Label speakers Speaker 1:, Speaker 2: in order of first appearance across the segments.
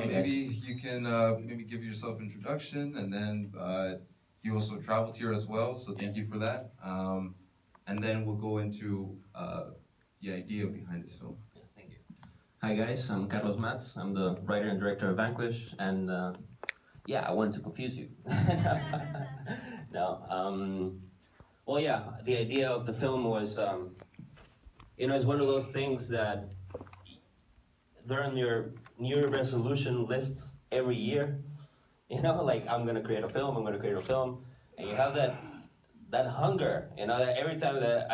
Speaker 1: maybe you can maybe give yourself an introduction, and then you also traveled here as well, so thank you for that. And then we'll go into the idea behind this film.
Speaker 2: Yeah, thank you. Hi guys, I'm Carlos Mats. I'm the writer and director of Vaenquish, and yeah, I wanted to confuse you. No, well, yeah, the idea of the film was, you know, it's one of those things that they're on your New Year resolution lists every year. You know, like I'm gonna create a film, and you have that hunger. You know, that every time that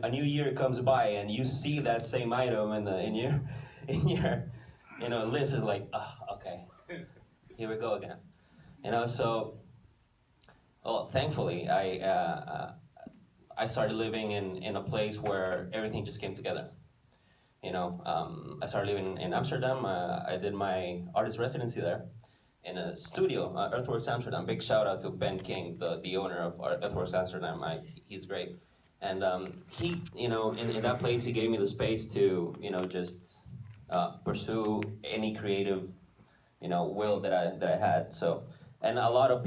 Speaker 2: a new year comes by and you see that same item in your you know list, is like, oh, okay, here we go again. You know, so well, thankfully I started living in a place where everything just came together. You know, I started living in Amsterdam. I did my artist residency there in a studio, Earthworks Amsterdam. Big shout out to Ben King, the owner of Earthworks Amsterdam. He's great. And he, you know, in that place, he gave me the space to, you know, just pursue any creative, you know, will that I had. So, and a lot of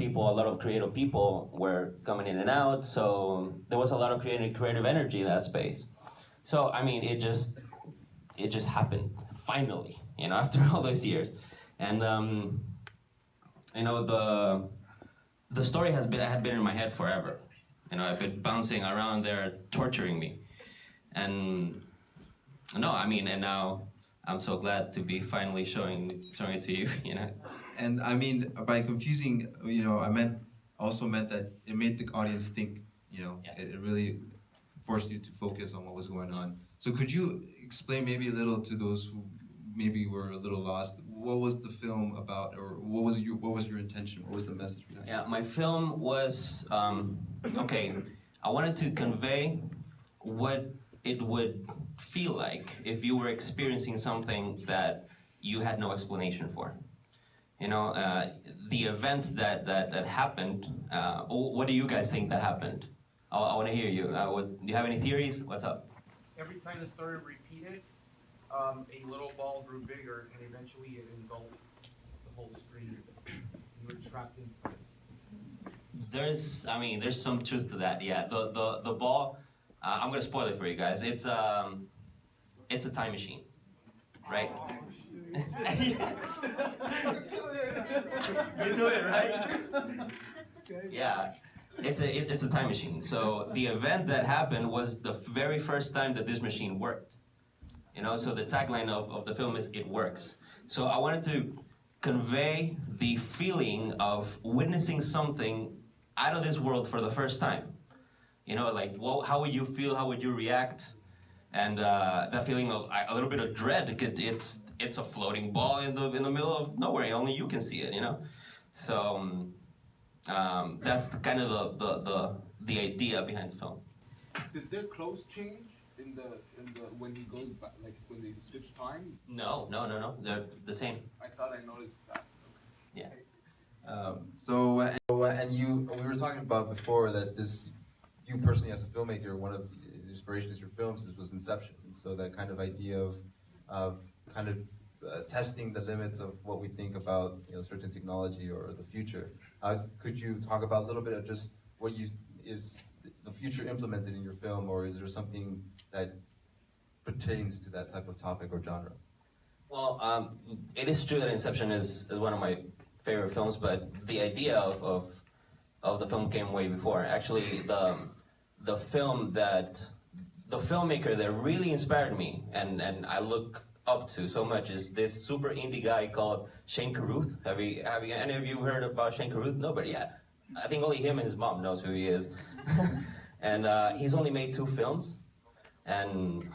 Speaker 2: creative people were coming in and out. So there was a lot of creative energy in that space. So I mean, it just happened finally, you know, after all those years. And you know, the story had been in my head forever. You know, I've been bouncing around there, torturing me. And no, I mean, and now I'm so glad to be finally showing it to you, you know.
Speaker 1: And I mean, by confusing, you know, also meant that it made the audience think, you know,
Speaker 2: yeah.
Speaker 1: It really forced you to focus on what was going on. So could you explain maybe a little to those who maybe were a little lost, what was the film about, or what was your intention, what was the message behind it?
Speaker 2: Yeah, my film was, okay, I wanted to convey what it would feel like if you were experiencing something that you had no explanation for. You know, the event that happened, what do you guys think that happened? I want to hear you. Do you have any theories? What's up?
Speaker 3: Every time the story repeated, a little ball grew bigger, and eventually it engulfed the whole screen. You were trapped inside.
Speaker 2: There's some truth to that. Yeah, the ball. I'm gonna spoil it for you guys. It's a time machine, right? You knew it, right? Yeah. It's a time machine. So the event that happened was the very first time that this machine worked. You know, so the tagline of the film is "It works." So I wanted to convey the feeling of witnessing something out of this world for the first time. You know, like, well, how would you feel? How would you react? And that feeling of a little bit of dread. It's a floating ball in the middle of nowhere. Only you can see it. You know, so. That's kind of the idea behind the film.
Speaker 4: Did their clothes change in the when he goes back, like when they switch time?
Speaker 2: No. They're the same.
Speaker 4: I thought I noticed that.
Speaker 2: Yeah.
Speaker 1: And we were talking about before that you personally as a filmmaker, one of the inspirations for your films was Inception. And so that kind of idea of kind of testing the limits of what we think about, you know, certain technology or the future. Could you talk about a little bit of just what is the future implemented in your film, or is there something that pertains to that type of topic or genre?
Speaker 2: Well, it is true that Inception is one of my favorite films, but the idea of the film came way before. Actually, the filmmaker that really inspired me and I look up to so much is this super indie guy called Shane Carruth. Have any of you heard about Shane Carruth? Nobody. Yeah, I think only him and his mom knows who he is. And he's only made 2 films, and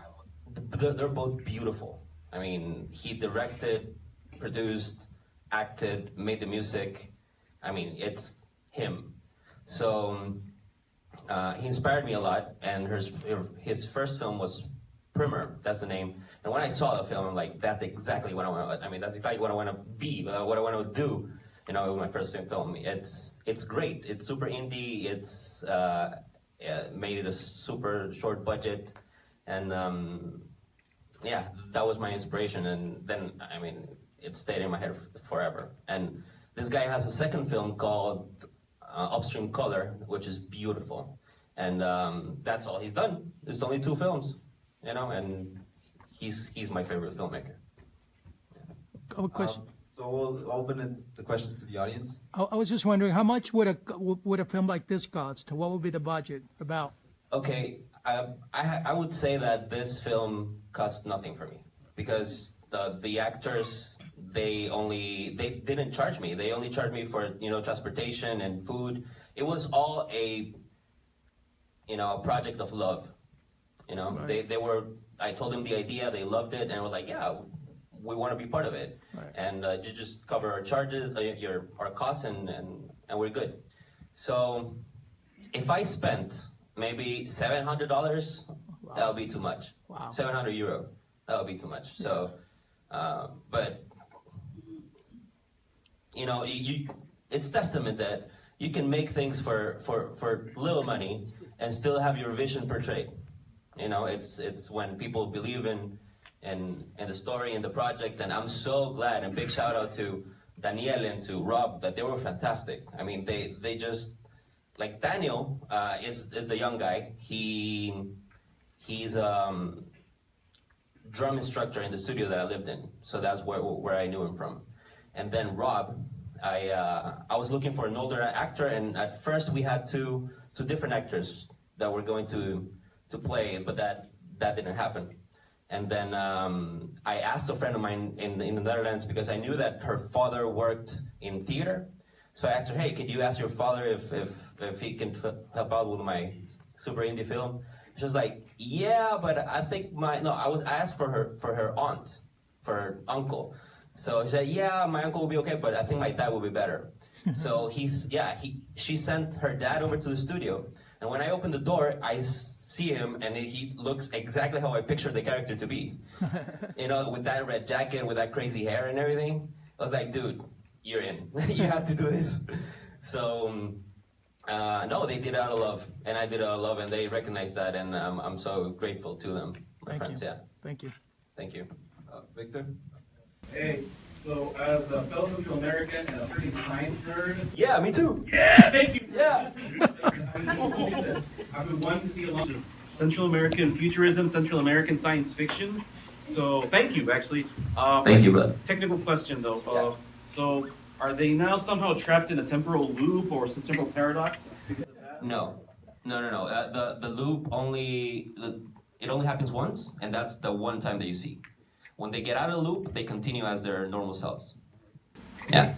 Speaker 2: they're both beautiful. I mean, he directed, produced, acted, made the music. I mean, it's him. So he inspired me a lot, and his first film was Primer. That's the name. And when I saw the film, I'm like, that's exactly what I want. I mean, that's exactly what I want to be, what I want to do. You know, with my first film. It's great. It's super indie. It's made it a super short budget, and yeah, that was my inspiration. And then, I mean, it stayed in my head forever. And this guy has a second film called Upstream Color, which is beautiful. And that's all he's done. It's only 2 films, you know, and he's my favorite filmmaker.
Speaker 5: A question.
Speaker 1: So we'll open the questions to the audience.
Speaker 5: I was just wondering, how much would a film like this cost? What would be the budget about?
Speaker 2: Okay, I would say that this film cost nothing for me because the actors they didn't charge me. They only charged me for transportation and food. It was all a project of love.
Speaker 5: Right.
Speaker 2: They were. I told them the idea. They loved it and were like, yeah, we want to be part of it.
Speaker 5: Right.
Speaker 2: And you just cover our charges, our costs, and we're good. So if I spent maybe $700,
Speaker 5: Wow.
Speaker 2: that would be too much.
Speaker 5: Wow.
Speaker 2: €700, that would be too much. So, but it's testament that you can make things for little money and still have your vision portrayed. It's when people believe in the story and the project, and I'm so glad. And big shout out to Daniel and to Rob that they were fantastic. I mean, they just like Daniel is the young guy. He's drum instructor in the studio that I lived in, so that's where I knew him from. And then Rob, I was looking for an older actor, and at first we had two different actors that were going to play, but that didn't happen. And then I asked a friend of mine in the Netherlands because I knew that her father worked in theater. So I asked her, hey, could you ask your father if he can help out with my super indie film? She was like, yeah, but I think I asked for her aunt, for her uncle. So he said, yeah, my uncle will be okay, but I think my dad will be better. So she sent her dad over to the studio. And when I opened the door, I see him, and he looks exactly how I pictured the character to be. With that red jacket, with that crazy hair and everything. I was like, dude, you're in. You have to do this. So, no, they did it out of love, and I did it out of love, and they recognized that, and I'm so grateful to them, my
Speaker 5: Thank
Speaker 2: friends.
Speaker 5: you.
Speaker 2: Yeah,
Speaker 5: Thank you.
Speaker 2: thank you.
Speaker 1: Victor?
Speaker 6: Hey, so as a fellow Central American and a freaking science nerd,
Speaker 2: Yeah, me too.
Speaker 6: yeah, thank you.
Speaker 2: Yeah.
Speaker 6: I've been wanting to see a lot of Central American futurism, Central American science fiction. So thank you, actually.
Speaker 2: Thank you, bud.
Speaker 6: Technical question though.
Speaker 2: Yeah.
Speaker 6: So are they now somehow trapped in a temporal loop or some temporal paradox because of that?
Speaker 2: No. The loop it only happens once, and that's the one time that you see. When they get out of the loop, they continue as their normal selves. Yeah.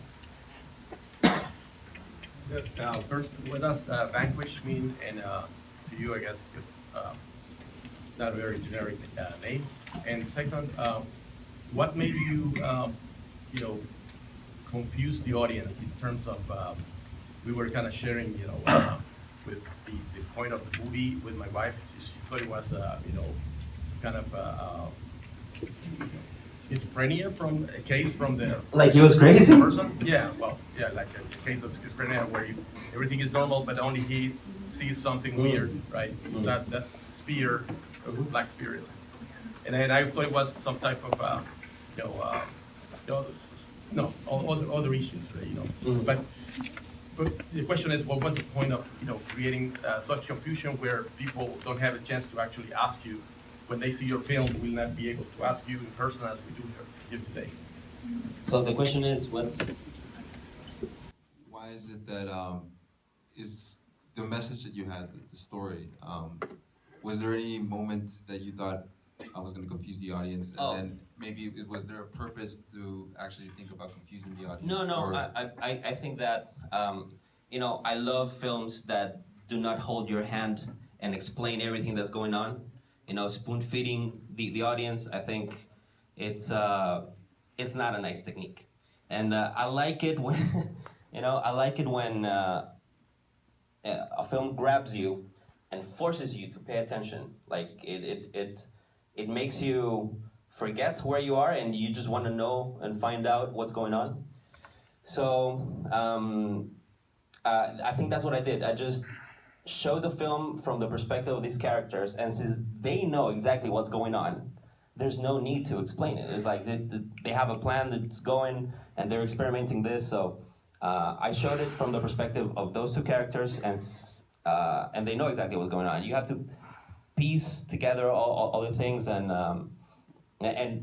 Speaker 7: First, what does Vaenquish mean? And to you, I guess, it's not a very generic name. And second, what made you, confuse the audience in terms of, we were kind of sharing, with the point of the movie with my wife. She thought it was, kind of schizophrenia from a case from the
Speaker 2: Like he was crazy?
Speaker 7: person. Yeah, well, yeah, like a case of schizophrenia where everything is normal, but only he sees something weird, right? That sphere, black spirit. And then I thought it was some type of, other issues, right, But the question is, what was the point of, creating such confusion where people don't have a chance to actually ask you when they see your film, will not be able to ask you in person as we do here today?
Speaker 2: So the question is,
Speaker 1: Why is it that is the message that you had, the story? Was there any moment that you thought I was going to confuse the audience, and then maybe was there a purpose to actually think about confusing the audience?
Speaker 2: No.
Speaker 1: Or-
Speaker 2: I think that I love films that do not hold your hand and explain everything that's going on. Spoon feeding the audience. I think it's not a nice technique, and I like it when when a film grabs you and forces you to pay attention. Like it makes you forget where you are, and you just want to know and find out what's going on. So I think that's what I did. I just showed the film from the perspective of these characters, and since they know exactly what's going on, there's no need to explain it. It's like they have a plan that's going, and they're experimenting this. So I showed it from the perspective of those two characters, and they know exactly what's going on. You have to piece together all the things, and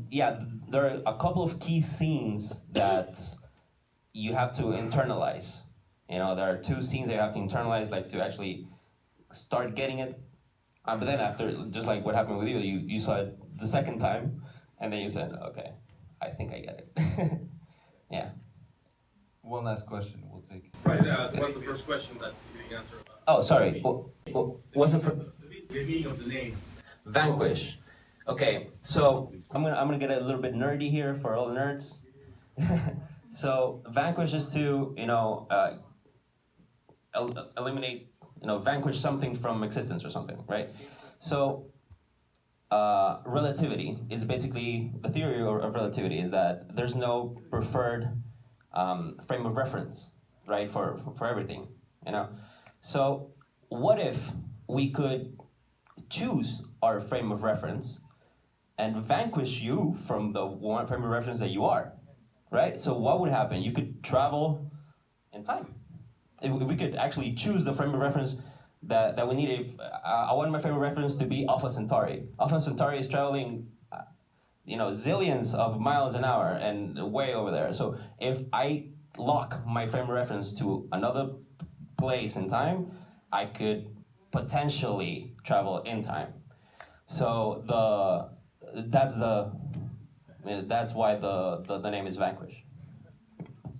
Speaker 2: yeah, there are a couple of key scenes that you have to internalize. You know, there are two scenes that you have to internalize, like to actually start getting it. But then after, just like what happened with you, you saw it the second time, and then you said, okay, I think I get it. Yeah.
Speaker 1: One last question we'll take.
Speaker 8: Right, what's the first question that you didn't answer about?
Speaker 2: Oh, sorry. Was it for
Speaker 8: The meaning of the name.
Speaker 2: Vaenquish? Okay, so I'm gonna get a little bit nerdy here for all the nerds. So Vaenquish is to, you know, eliminate, you know, vanquish something from existence or something, right? So relativity is basically, the theory of relativity is that there's no preferred frame of reference, right, for everything, you know? So what if we could choose our frame of reference and vanquish you from the one frame of reference that you are, right? So what would happen? You could travel in time. If we could actually choose the frame of reference that we need. If I want my frame of reference to be Alpha Centauri. Alpha Centauri is traveling, you know, zillions of miles an hour and way over there. So if I lock my frame of reference to another place in time, I could potentially travel in time. So that's why the name is Vaenquish.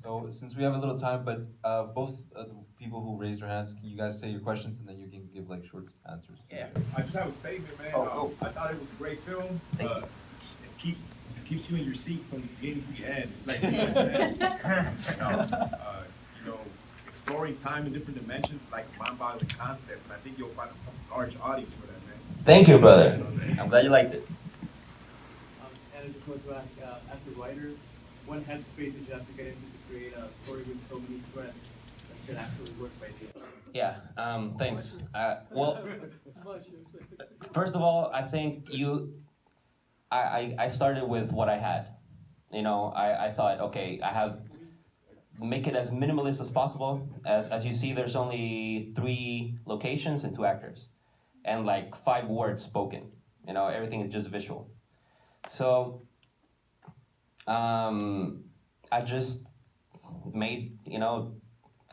Speaker 1: So since we have a little time, but both the people who raised their hands, can you guys say your questions and then you can give like short answers?
Speaker 2: Yeah.
Speaker 8: I just have a statement, man.
Speaker 1: Oh,
Speaker 8: I thought it was a great film.
Speaker 2: Thank you.
Speaker 8: It keeps you in your seat from the beginning to the end. It's like intense. You know, exploring time in different dimensions, like a mind-boggling concept. And I think you'll find a large audience for that, man.
Speaker 2: Thank you, brother. I'm glad you liked it.
Speaker 9: And I just wanted to ask, as a writer, what headspace did you have to get into to create a story with so many threads that could actually work by the end?
Speaker 2: Yeah, thanks. Well, first of all, I think I started with what I had. You know, I thought, okay, make it as minimalist as possible. As you see, there's only 3 locations and 2 actors, and like 5 words spoken. You know, everything is just visual. So, I just made, you know,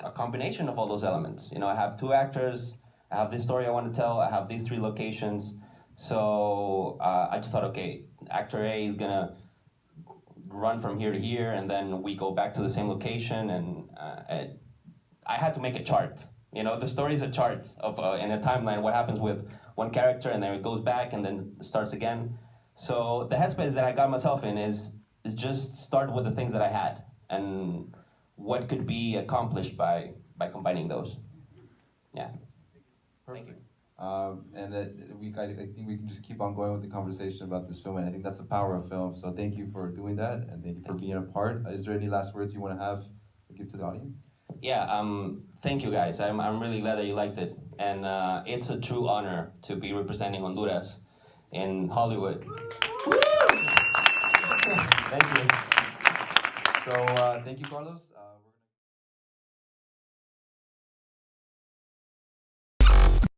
Speaker 2: a combination of all those elements. You know, I have 2 actors, I have this story I want to tell, I have these 3 locations. So I just thought, okay, actor A is gonna run from here to here, and then we go back to the same location, and I had to make a chart. You know, the story is a chart of in a timeline, what happens with one character, and then it goes back, and then starts again. So the headspace that I got myself in is just start with the things that I had, and what could be accomplished by combining those. Yeah. Thank you.
Speaker 1: And that I think we can just keep on going with the conversation about this film, and I think that's the power of film. So thank you for doing that, and thank you for being a part. Is there any last words you want to have to give to the audience?
Speaker 2: Yeah, thank you guys. I'm really glad that you liked it, and it's a true honor to be representing Honduras in Hollywood. Thank you.
Speaker 1: So thank you, Carlos.